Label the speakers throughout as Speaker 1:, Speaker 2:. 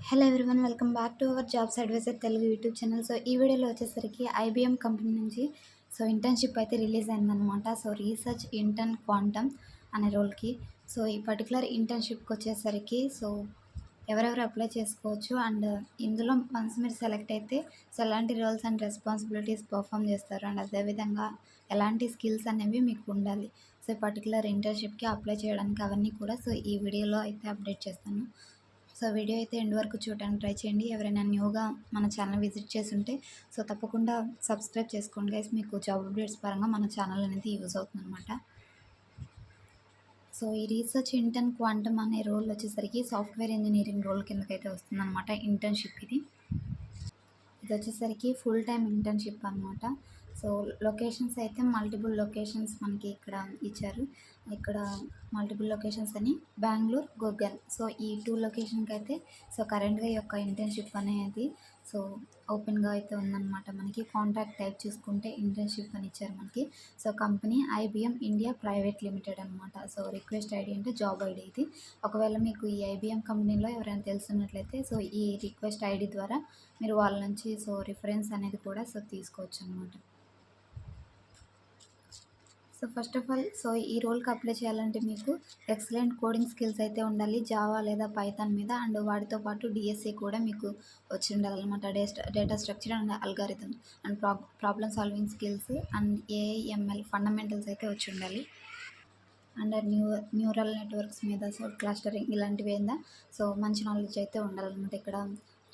Speaker 1: Hello everyone, welcome back to our jobs advisor Telugu YouTube channel. So ఈ వీడియోలో వచ్చేసరికి IBM company నుంచి internship అయితే రిలీజ్ అయిందనమాట. రీసెర్చ్ ఇంటర్న్ క్వాంటమ్ అనే రోల్కి. ఈ పర్టికులర్ ఇంటర్న్షిప్కి వచ్చేసరికి ఎవరెవరు అప్లై చేసుకోవచ్చు అండ్ ఇందులో వన్స్ మీరు సెలెక్ట్ అయితే ఎలాంటి రోల్స్ అండ్ రెస్పాన్సిబిలిటీస్ పర్ఫామ్ చేస్తారు అండ్ అదేవిధంగా ఎలాంటి స్కిల్స్ అనేవి మీకు ఉండాలి. ఈ పర్టికులర్ ఇంటర్న్షిప్కి అప్లై చేయడానికి అవన్నీ కూడా ఈ వీడియోలో అయితే అప్డేట్ చేస్తాను. వీడియో అయితే ఎండ్ వరకు చూడడానికి ట్రై చేయండి. ఎవరైనా న్యూగా మన ఛానల్ విజిట్ చేసి ఉంటే తప్పకుండా సబ్స్క్రైబ్ చేసుకోండి గైస్. మీకు జాబ్ అప్డేట్స్ పరంగా మన ఛానల్ అనేది యూజ్ అవుతుందన్నమాట. ఈ రీసెర్చ్ ఇంటర్న్ క్వాంటమ్ అనే రోల్ వచ్చేసరికి సాఫ్ట్వేర్ ఇంజనీరింగ్ రోల్ కిందకైతే వస్తుందన్నమాట. ఇంటర్న్షిప్ ఇది వచ్చేసరికి ఫుల్ టైం ఇంటర్న్షిప్ అనమాట. లొకేషన్స్ అయితే మల్టిపుల్ లొకేషన్స్ మనకి ఇక్కడ ఇచ్చారు. ఇక్కడ మల్టిపుల్ లొకేషన్స్ అని బెంగళూరు, గూగల్. ఈ 2 లొకేషన్కి అయితే కరెంట్గా ఈ యొక్క ఇంటర్న్షిప్ అనేది ఓపెన్గా అయితే ఉందన్నమాట. మనకి కాంట్రాక్ట్ టైప్ చూసుకుంటే ఇంటర్న్షిప్ అని ఇచ్చారు మనకి. Company IBM India private limited అనమాట. రిక్వెస్ట్ ఐడి అంటే జాబ్ ఐడి ఇది. ఒకవేళ మీకు ఈ ఐబిఎం కంపెనీలో ఎవరైనా తెలుసున్నట్లయితే ఈ రిక్వెస్ట్ ఐడి ద్వారా మీరు వాళ్ళ నుంచి రిఫరెన్స్ అనేది కూడా తీసుకోవచ్చు అనమాట. ఫస్ట్ ఆఫ్ ఆల్ ఈ రోల్కి అప్లై చేయాలంటే మీకు ఎక్సలెంట్ కోడింగ్ స్కిల్స్ అయితే ఉండాలి జావా లేదా పైథాన్ మీద. అండ్ వాటితో పాటు డిఎస్ఏ కూడా మీకు వచ్చి ఉండాలన్నమాట. Data structure and algorithm and problem solving skills and AIML fundamentals అయితే వచ్చి ఉండాలి. అండ్ న్యూరల్ నెట్వర్క్స్ మీద క్లస్టరింగ్ ఇలాంటివి ఏందా మంచి నాలెడ్జ్ అయితే ఉండాలన్నమాట. ఇక్కడ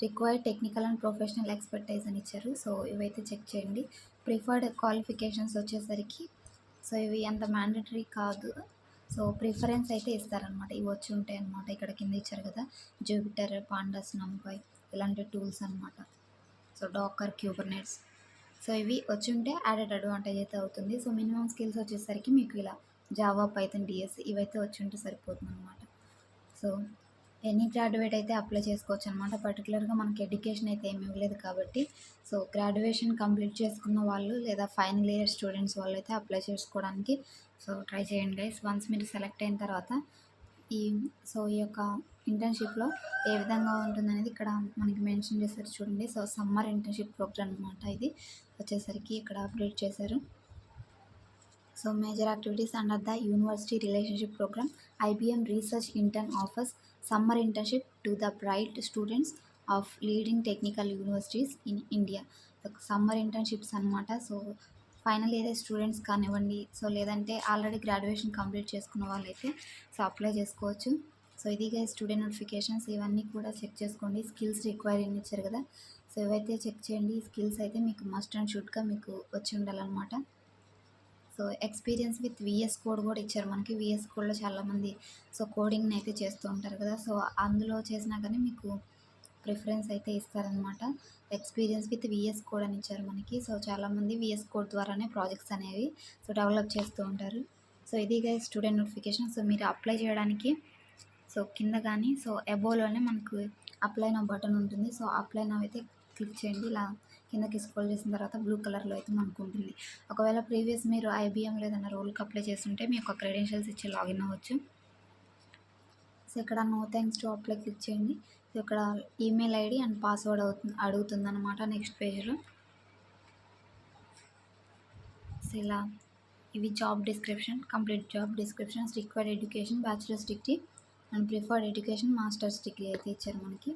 Speaker 1: required technical and professional expertise అని ఇచ్చారు. ఇవైతే చెక్ చేయండి. ప్రిఫర్డ్ క్వాలిఫికేషన్స్ వచ్చేసరికి ఇవి అంత మ్యాండటరీ కాదు. ప్రిఫరెన్స్ అయితే ఇస్తారనమాట. ఇవి వచ్చి ఉంటాయి అన్నమాట. ఇక్కడ కింద ఇచ్చారు కదా, జూపిటర్, పాండాస్, నంపై ఇలాంటి టూల్స్ అనమాట. Docker, Kubernetes. ఇవి వచ్చి ఉంటే యాడెడ్ అడ్వాంటేజ్ అయితే అవుతుంది. మినిమం స్కిల్స్ వచ్చేసరికి మీకు ఇలా జావా, పైథాన్, డిఎస్సి ఇవైతే వచ్చి ఉంటే సరిపోతుంది అనమాట. ఎనీ గ్రాడ్యుయేట్ అయితే అప్లై చేసుకోవచ్చు అనమాట. పర్టికులర్గా మనకి ఎడ్యుకేషన్ అయితే ఏమి ఇవ్వలేదు కాబట్టి గ్రాడ్యుయేషన్ కంప్లీట్ చేసుకున్న వాళ్ళు లేదా ఫైనల్ ఇయర్ స్టూడెంట్స్ వాళ్ళు అయితే అప్లై చేసుకోవడానికి ట్రై చేయండి గైస్. వన్స్ మీరు సెలెక్ట్ అయిన తర్వాత ఈ యొక్క ఇంటర్న్షిప్లో ఏ విధంగా ఉంటుందనేది ఇక్కడ మనకి మెన్షన్ చేశారు చూడండి. సమ్మర్ ఇంటర్న్షిప్ ప్రోగ్రామ్ అనమాట. ఇది వచ్చేసరికి ఇక్కడ అప్డేట్ చేశారు. Major activities under the university relationship programme IBM research intern offers summer internship to the bright students of leading technical universities in India. Summer internships అనమాట. ఫైనల్ ఇయర్ స్టూడెంట్స్ కానివ్వండి లేదంటే already graduation complete చేసుకున్న వాళ్ళైతే apply చేసుకోవచ్చు. ఇది student notifications ఇవన్నీ కూడా check చేసుకోండి. స్కిల్స్ రిక్వైర్ అని ఇచ్చారు కదా, ఇవైతే చెక్ చేయండి. ఈ స్కిల్స్ అయితే మీకు మస్ట్ అండ్ షుడ్గా మీకు వచ్చి ఉండాలన్నమాట. ఎక్స్పీరియన్స్ విత్ విఎస్ కోడ్ కూడా ఇచ్చారు మనకి. విఎస్ కోడ్లో చాలామంది కోడింగ్ని అయితే చేస్తూ ఉంటారు కదా, అందులో చేసినా కానీ మీకు ప్రిఫరెన్స్ అయితే ఇస్తారనమాట. ఎక్స్పీరియన్స్ విత్ విఎస్ కోడ్ అని ఇచ్చారు మనకి. చాలామంది విఎస్ కోడ్ ద్వారానే ప్రాజెక్ట్స్ అనేవి డెవలప్ చేస్తూ ఉంటారు. ఇది గైస్ స్టూడెంట్ నోటిఫికేషన్. మీరు అప్లై చేయడానికి కింద కానీ అబోవ్లోనే మనకు అప్లై నౌ బటన్ ఉంటుంది. అప్లై నౌ అయితే క్లిక్ చేయండి. ఇలా కిందకి స్క్రోల్ చేసిన తర్వాత బ్లూ కలర్లో అయితే మనకు ఉంటుంది. ఒకవేళ ప్రీవియస్ మీరు ఐబిఎం లేదన్న రోల్కి అప్లై చేస్తుంటే మీ యొక్క క్రెడెన్షియల్స్ ఇచ్చి లాగిన్ అవ్వచ్చు. ఇక్కడ no thanks to apply click చేయండి. ఇక్కడ ఈమెయిల్ ఐడి అండ్ పాస్వర్డ్ అడుగుతుంది అనమాట. నెక్స్ట్ పేజ్లో ఇలా ఇవి job description, complete job descriptions, required education bachelors degree and preferred education masters degree అయితే ఇచ్చారు మనకి.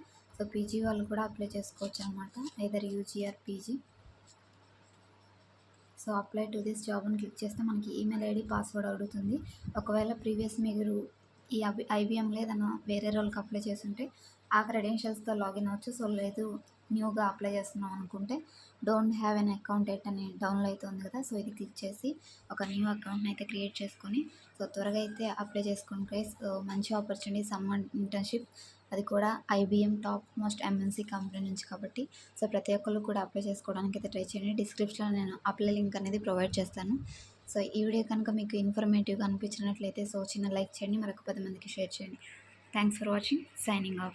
Speaker 1: పీజీ వాళ్ళు కూడా అప్లై చేసుకోవచ్చు అనమాట. Either UG or PG. Apply to this job అని క్లిక్ చేస్తే మనకి ఈమెయిల్ ఐడి, పాస్వర్డ్ అడుగుతుంది. ఒకవేళ ప్రీవియస్ మీరు ఈ ఐబిఎం లేదన్నా వేరే రోల్కి అప్లై చేస్తుంటే ఆ క్రెడెన్షియల్స్తో లాగిన్ అవ్వచ్చు. లేదు న్యూగా అప్లై చేస్తున్నాం అనుకుంటే don't have an account at అని డౌన్లో అయితే ఉంది కదా, ఇది క్లిక్ చేసి ఒక న్యూ అకౌంట్ని అయితే క్రియేట్ చేసుకొని త్వరగా అయితే అప్లై చేసుకోండి గైస్. మంచి ఆపర్చునిటీ సమ్మర్ ఇంటర్న్షిప్, అది కూడా IBM top most MNC company నుంచి కాబట్టి ప్రతి ఒక్కరు కూడా అప్లై చేసుకోవడానికి అయితే ట్రై చేయండి. డిస్క్రిప్షన్లో నేను అప్లై లింక్ అనేది ప్రొవైడ్ చేస్తాను. ఈ వీడియో కనుక మీకు ఇన్ఫర్మేటివ్గా అనిపించినట్లయితే చిన్న లైక్ చేయండి, మరొక 10 మందికి షేర్ చేయండి. Thanks for watching. Signing off.